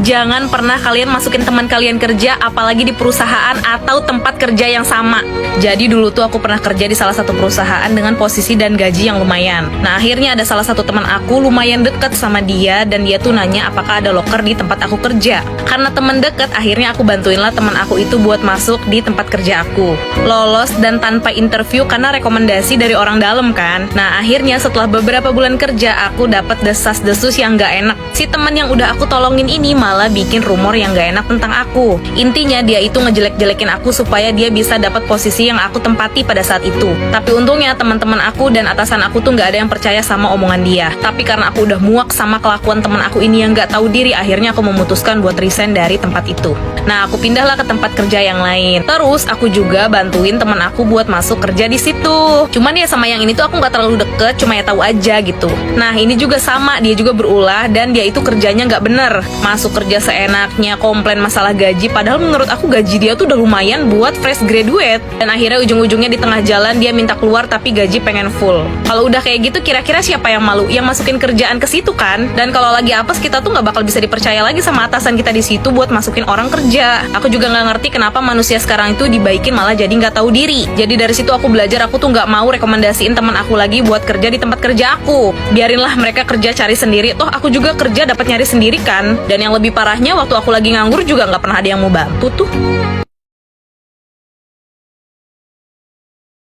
jangan pernah kalian masukin teman kalian kerja, apalagi di perusahaan atau tempat kerja yang sama. Jadi dulu tuh aku pernah kerja di salah satu perusahaan dengan posisi dan gaji yang lumayan. Nah akhirnya ada salah satu teman aku lumayan deket sama dia, dan dia tuh nanya apakah ada loker di tempat aku kerja. Karena teman deket, akhirnya aku bantuinlah teman aku itu buat masuk di tempat kerja aku. Lolos dan tanpa interview karena rekomendasi dari orang dalam kan. Nah akhirnya setelah beberapa bulan kerja, aku dapat desas-desus yang gak enak. Si teman yang udah aku tolongin ini malah bikin rumor yang gak enak tentang aku. Intinya dia itu ngejelek-jelekin aku supaya dia bisa dapat posisi yang aku tempati pada saat itu. Tapi untungnya teman-teman aku dan atasan aku tuh gak ada yang percaya sama omongan dia. Tapi karena aku udah muak sama kelakuan teman aku ini yang gak tahu diri, akhirnya aku memutuskan buat resign dari tempat itu. Nah aku pindahlah ke tempat kerja yang lain. Terus aku juga bantuin teman aku buat masuk kerja di situ. Cuman ya sama yang ini tuh aku gak terlalu deket, cuma ya tahu aja gitu. Nah ini juga sama, dia juga berulah dan dia itu kerjanya gak bener. Masuk kerja seenaknya, komplain masalah gaji, padahal menurut aku gaji dia tuh udah lumayan buat fresh graduate. Dan akhirnya ujung-ujungnya di tengah jalan dia minta keluar tapi gaji pengen full. Kalau udah kayak gitu kira-kira siapa yang malu? Yang masukin kerjaan ke situ kan? Dan kalau lagi apes kita tuh gak bakal bisa dipercaya lagi sama atasan kita di situ buat masukin orang kerja. Aku juga gak ngerti kenapa manusia sekarang itu dibaikin malah jadi gak tahu diri. Jadi dari situ aku belajar, aku tuh gak mau rekomendasiin teman aku lagi buat kerja di tempat kerja aku. Biarinlah mereka kerja cari sendiri, toh aku juga kerja dapat nyari sendiri kan. Dan yang lebih parahnya waktu aku lagi nganggur juga gak pernah ada yang mau bantu tuh.